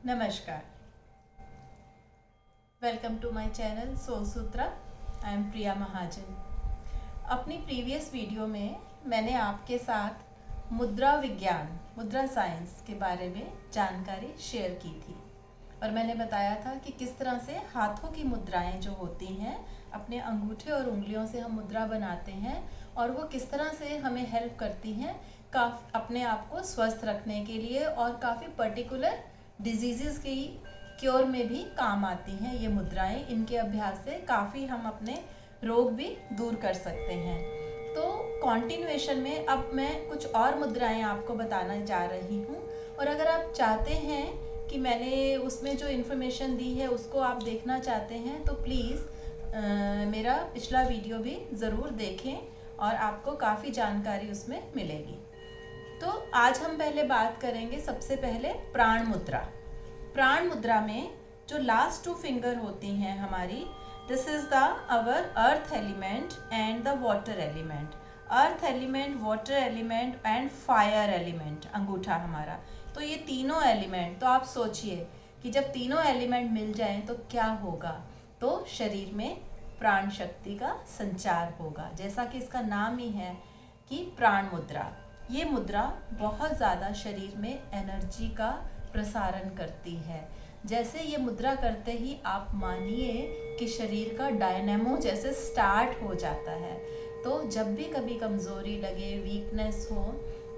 नमस्कार, welcome to my channel Soul Sutra. I am Priya Mahajan. अपनी previous video में मैंने आपके साथ मुद्रा विज्ञान, मुद्रा साइंस के बारे में जानकारी शेयर की थी और मैंने बताया था कि किस तरह से हाथों की मुद्राएं जो होती हैं, अपने अंगूठे और उंगलियों से हम मुद्रा बनाते हैं और वो किस तरह से हमें हेल्प करती हैं अपने आप को स्वस्थ रखने के लिए और काफ़ी पर्टिकुलर डिजीज़ की क्योर में भी काम आती हैं ये मुद्राएं। इनके अभ्यास से काफ़ी हम अपने रोग भी दूर कर सकते हैं। तो कॉन्टिन्यूएशन में अब मैं कुछ और मुद्राएं आपको बताना जा रही हूँ और अगर आप चाहते हैं कि मैंने उसमें जो इन्फॉर्मेशन दी है उसको आप देखना चाहते हैं तो प्लीज़ मेरा पिछला वीडियो भी ज़रूर देखें और आपको काफ़ी जानकारी उसमें मिलेगी। तो आज हम पहले बात करेंगे सबसे पहले प्राण मुद्रा। प्राण मुद्रा में जो लास्ट टू फिंगर होती हैं हमारी, this is the our earth element and the water element. Earth element, water element and fire element अंगूठा हमारा। तो ये तीनों एलिमेंट, तो आप सोचिए कि जब तीनों एलिमेंट मिल जाएं तो क्या होगा। तो शरीर में प्राण शक्ति का संचार होगा, जैसा कि इसका नाम ही है कि प्राण मुद्रा। ये मुद्रा बहुत ज़्यादा शरीर में एनर्जी का प्रसारण करती है। जैसे ये मुद्रा करते ही आप मानिए कि शरीर का डायनेमो जैसे स्टार्ट हो जाता है। तो जब भी कभी कमज़ोरी लगे, वीकनेस हो,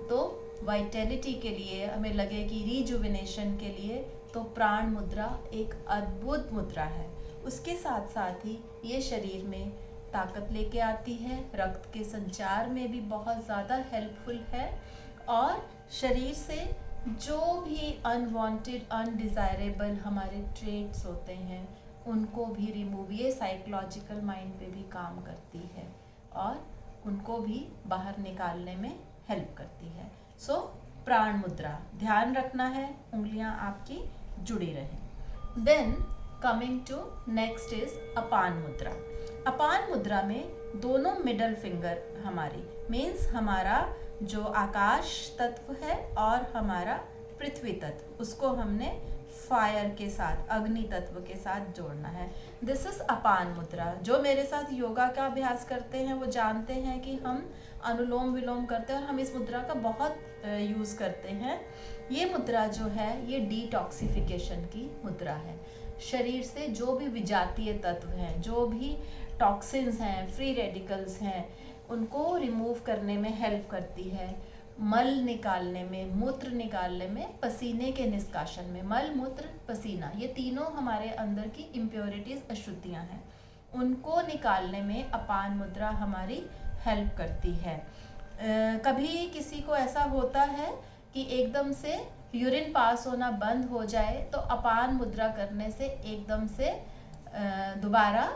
तो वाइटैलिटी के लिए हमें लगे कि रिजुविनेशन के लिए, तो प्राण मुद्रा एक अद्भुत मुद्रा है। उसके साथ साथ ही ये शरीर में ताकत लेके आती है, रक्त के संचार में भी बहुत ज़्यादा हेल्पफुल है और शरीर से जो भी अनवांटेड, अनडिज़ायरेबल हमारे ट्रेट्स होते हैं उनको भी रिमूव, ये साइकोलॉजिकल माइंड पे भी काम करती है और उनको भी बाहर निकालने में हेल्प करती है। सो प्राण मुद्रा ध्यान रखना है, उंगलियां आपकी जुड़ी रहें। Then coming to next is Apan Mudra. Apan मुद्रा में दोनों मिडल फिंगर हमारी, मीन्स हमारा जो आकाश तत्व है और हमारा पृथ्वी तत्व, उसको हमने फायर के साथ, अग्नि तत्व के साथ जोड़ना है। दिस इज अपान मुद्रा। जो मेरे साथ योगा का अभ्यास करते हैं वो जानते हैं कि हम अनुलोम विलोम करते हैं और हम इस मुद्रा का बहुत यूज़ करते हैं। ये मुद्रा जो है ये डिटॉक्सिफिकेशन की मुद्रा है। शरीर से जो भी विजातीय तत्व हैं, जो भी टॉक्सिन्स हैं, फ्री रेडिकल्स हैं, उनको रिमूव करने में हेल्प करती है। मल निकालने में, मूत्र निकालने में, पसीने के निष्कासन में, मल मूत्र पसीना, ये तीनों हमारे अंदर की इम्प्योरिटीज़, अशुद्धियाँ हैं, उनको निकालने में अपान मुद्रा हमारी हेल्प करती है। कभी किसी को ऐसा होता है कि एकदम से यूरिन पास होना बंद हो जाए तो अपान मुद्रा करने से एकदम से दोबारा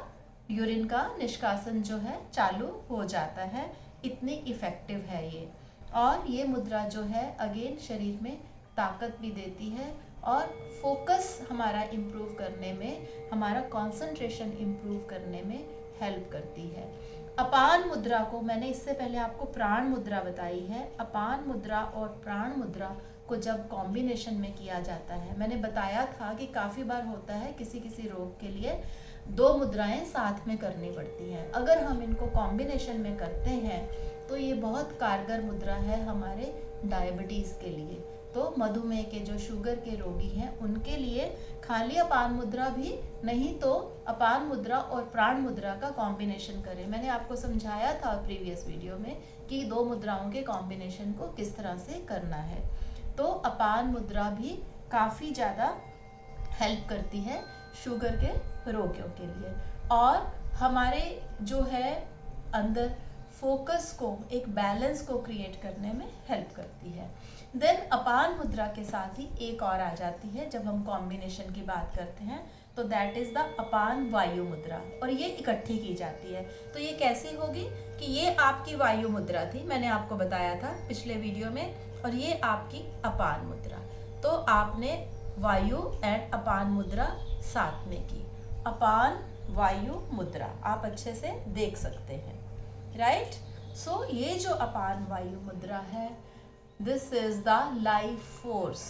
यूरिन का निष्कासन जो है चालू हो जाता है। इतनी इफ़ेक्टिव है ये। और ये मुद्रा जो है अगेन शरीर में ताकत भी देती है और फोकस हमारा इम्प्रूव करने में, हमारा कंसंट्रेशन इम्प्रूव करने में हेल्प करती है। अपान मुद्रा को मैंने इससे पहले आपको प्राण मुद्रा बताई है। अपान मुद्रा और प्राण मुद्रा को जब कॉम्बिनेशन में किया जाता है, मैंने बताया था कि काफ़ी बार होता है किसी किसी रोग के लिए दो मुद्राएं साथ में करनी पड़ती हैं। अगर हम इनको कॉम्बिनेशन में करते हैं तो ये बहुत कारगर मुद्रा है हमारे डायबिटीज़ के लिए। तो मधुमेह के जो शुगर के रोगी हैं उनके लिए खाली अपान मुद्रा भी नहीं तो अपान मुद्रा और प्राण मुद्रा का कॉम्बिनेशन करें। मैंने आपको समझाया था प्रीवियस वीडियो में कि दो मुद्राओं के कॉम्बिनेशन को किस तरह से करना है। तो अपान मुद्रा भी काफ़ी ज़्यादा हेल्प करती है शुगर के रोगियों के लिए और हमारे जो है अंदर फोकस को, एक बैलेंस को क्रिएट करने में हेल्प करती है। देन अपान मुद्रा के साथ ही एक और आ जाती है जब हम कॉम्बिनेशन की बात करते हैं, तो दैट इज़ द अपान वायु मुद्रा और ये इकट्ठी की जाती है। तो ये कैसी होगी कि ये आपकी वायु मुद्रा थी, मैंने आपको बताया था पिछले वीडियो में, और ये आपकी अपान मुद्रा। तो आपने वायु एंड अपान मुद्रा साथ में की, अपान वायु मुद्रा आप अच्छे से देख सकते हैं, राइट। सो ये जो अपान वायु मुद्रा है, this is the life force.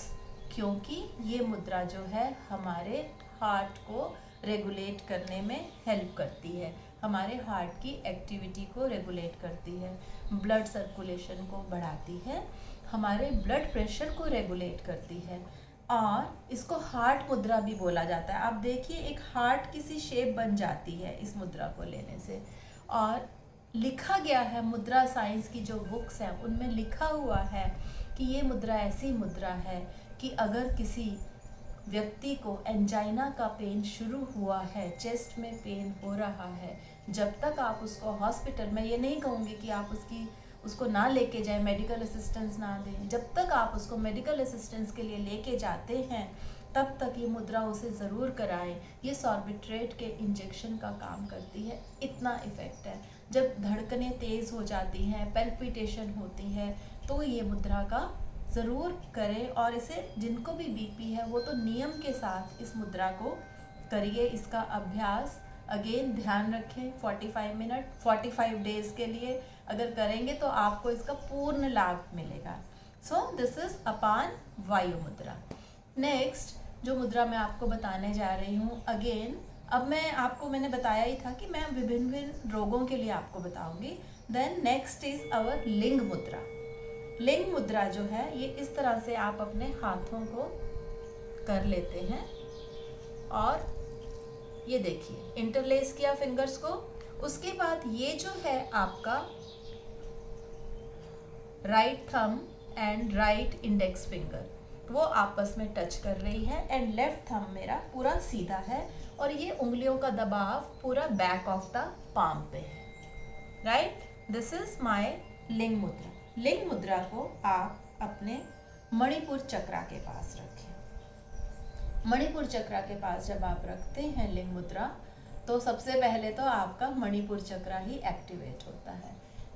क्योंकि ये मुद्रा जो है हमारे हार्ट को रेगुलेट करने में हेल्प करती है, हमारे हार्ट की एक्टिविटी को रेगुलेट करती है, ब्लड सर्कुलेशन को बढ़ाती है, हमारे ब्लड प्रेशर को रेगुलेट करती है। और इसको हार्ट मुद्रा भी बोला जाता है। आप देखिए एक हार्ट की सी शेप बन जाती है इस मुद्रा को लेने से। और लिखा गया है, मुद्रा साइंस की जो बुक्स हैं उनमें लिखा हुआ है कि ये मुद्रा ऐसी मुद्रा है कि अगर किसी व्यक्ति को एंजाइना का पेन शुरू हुआ है, चेस्ट में पेन हो रहा है, जब तक आप उसको हॉस्पिटल, मैं ये नहीं कहूँगी कि आप उसको ना लेके जाएं, मेडिकल असिस्टेंस ना दें, जब तक आप उसको मेडिकल असिस्टेंस के लिए लेके जाते हैं तब तक ये मुद्रा उसे ज़रूर कराएं। ये सॉर्बिट्रेट के इंजेक्शन का काम करती है, इतना इफ़ेक्ट है। जब धड़कनें तेज़ हो जाती हैं, पैल्पिटेशन होती है, तो ये मुद्रा का ज़रूर करें। और इसे जिनको भी बीपी है वो तो नियम के साथ इस मुद्रा को करिए। इसका अभ्यास अगेन ध्यान रखें, 45 मिनट 45 डेज़ के लिए अगर करेंगे तो आपको इसका पूर्ण लाभ मिलेगा। सो दिस इज़ अपान वायु मुद्रा। नेक्स्ट जो मुद्रा मैं आपको बताने जा रही हूँ, अगेन अब मैंने बताया ही था कि मैं विभिन्न रोगों के लिए आपको बताऊंगी। देन नेक्स्ट इज अवर लिंग मुद्रा। लिंग मुद्रा जो है ये इस तरह से आप अपने हाथों को कर लेते हैं और ये देखिए इंटरलेस किया फिंगर्स को। उसके बाद ये जो है आपका right thumb and right index finger वो आपस में टच कर रही है एंड लेफ्ट थंब मेरा पूरा सीधा है और ये उंगलियों का दबाव पूरा बैक ऑफ द पाम पे है। राइट, दिस इज माय लिंग मुद्रा। लिंग मुद्रा को आप अपने मणिपुर चक्रा के पास रखें। मणिपुर चक्रा के पास जब आप रखते हैं लिंग मुद्रा तो सबसे पहले तो आपका मणिपुर चक्रा ही एक्टिवेट होता है।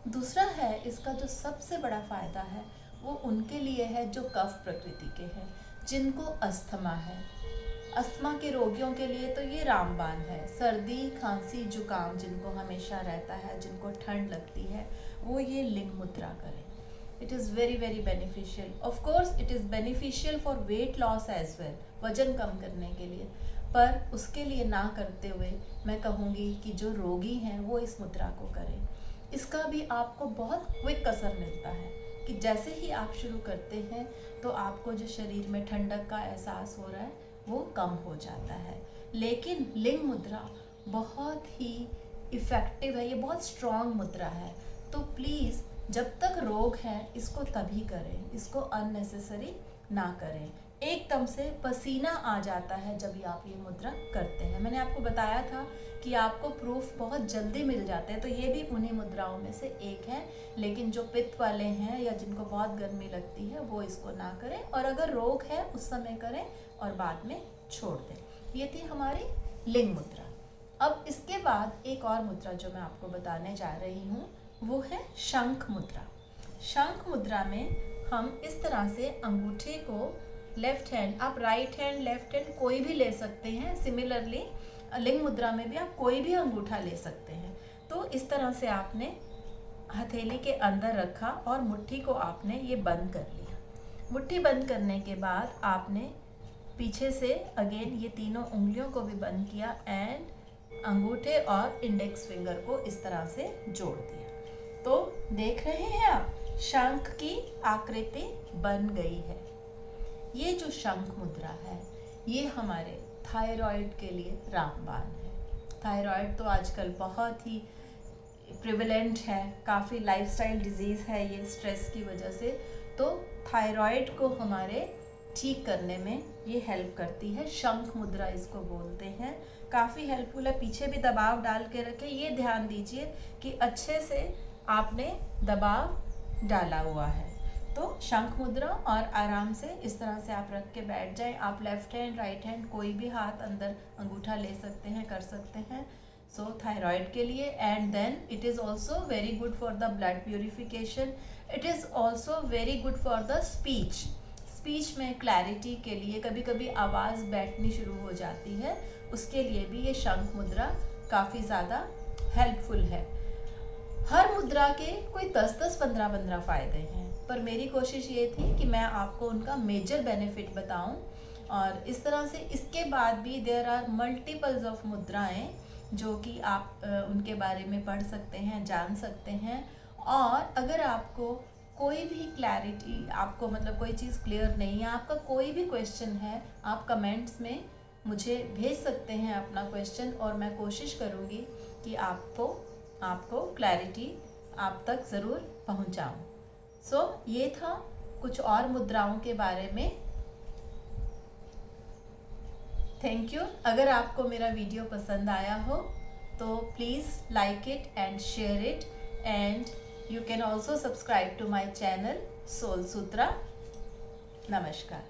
दूसरा है इसका जो सबसे बड़ा फायदा है वो उनके लिए है जो कफ प्रकृति के हैं, जिनको अस्थमा है। अस्थमा के रोगियों के लिए तो ये रामबाण है। सर्दी खांसी जुकाम जिनको हमेशा रहता है, जिनको ठंड लगती है, वो ये लिंग मुद्रा करें। It is very very beneficial. Of course it is beneficial for weight loss as well, वजन कम करने के लिए, पर उसके लिए ना करते हुए मैं कहूँगी कि जो रोगी हैं वो इस मुद्रा को करें। इसका भी आपको बहुत क्विक असर मिलता है कि जैसे ही आप शुरू करते हैं तो आपको जो शरीर में ठंडक का एहसास हो रहा है वो कम हो जाता है। लेकिन लिंग मुद्रा बहुत ही इफ़ेक्टिव है, ये बहुत स्ट्रॉन्ग मुद्रा है। तो प्लीज़ जब तक रोग है इसको तभी करें, इसको अननेसेसरी ना करें। एकदम से पसीना आ जाता है जब आप ये मुद्रा करते हैं। मैंने आपको बताया था कि आपको प्रूफ बहुत जल्दी मिल जाते हैं, तो ये भी उन्हीं मुद्राओं में से एक है। लेकिन जो पित्त वाले हैं या जिनको बहुत गर्मी लगती है वो इसको ना करें, और अगर रोग है उस समय करें और बाद में छोड़ दें। ये थी हमारी लिंग मुद्रा। अब इसके बाद एक और मुद्रा जो मैं आपको बताने जा रही हूँ वो है शंख मुद्रा। शंख मुद्रा में हम इस तरह से अंगूठे को लेफ्ट हैंड, आप राइट हैंड लेफ्ट हैंड कोई भी ले सकते हैं। सिमिलरली लिंग मुद्रा में भी आप कोई भी अंगूठा ले सकते हैं। तो इस तरह से आपने हथेली के अंदर रखा और मुट्ठी को आपने ये बंद कर लिया। मुट्ठी बंद करने के बाद आपने पीछे से अगेन ये तीनों उंगलियों को भी बंद किया एंड अंगूठे और इंडेक्स फिंगर को इस तरह से जोड़ दिया। तो देख रहे हैं आप, शंख की आकृति बन गई है। ये जो शंख मुद्रा है ये हमारे थायराइड के लिए रामबाण है। थायराइड तो आजकल बहुत ही प्रिवेलेंट है, काफ़ी लाइफस्टाइल डिजीज़ है ये स्ट्रेस की वजह से। तो थायराइड को हमारे ठीक करने में ये हेल्प करती है। शंख मुद्रा इसको बोलते हैं, काफ़ी हेल्पफुल है। पीछे भी दबाव डाल के रखें, ये ध्यान दीजिए कि अच्छे से आपने दबाव डाला हुआ है। तो शंख मुद्रा और आराम से इस तरह से आप रख के बैठ जाएं। आप लेफ्ट हैंड राइट हैंड कोई भी हाथ अंदर अंगूठा ले सकते हैं, कर सकते हैं। सो थायराइड के लिए, and then it is also very good for the blood purification. It is also very good for the speech में क्लैरिटी के लिए, कभी कभी आवाज़ बैठनी शुरू हो जाती है, उसके लिए भी ये शंख मुद्रा काफ़ी ज़्यादा हेल्पफुल है। हर मुद्रा के कोई 10-10, 15-15 फ़ायदे हैं। पर मेरी कोशिश ये थी कि मैं आपको उनका मेजर बेनिफिट बताऊं। और इस तरह से इसके बाद भी देयर आर मल्टीपल्स ऑफ मुद्राएं जो कि आप उनके बारे में पढ़ सकते हैं, जान सकते हैं। और अगर आपको कोई भी क्लैरिटी, आपको मतलब कोई चीज़ क्लियर नहीं है, आपका कोई भी क्वेश्चन है, आप कमेंट्स में मुझे भेज सकते हैं अपना क्वेश्चन, और मैं कोशिश करूँगी कि आपको क्लैरिटी आप तक ज़रूर पहुँचाऊँ। सो ये था कुछ और मुद्राओं के बारे में। Thank you. अगर आपको मेरा वीडियो पसंद आया हो तो please like it and share it, and you can also subscribe to my channel Soul Sutra. Namaskar.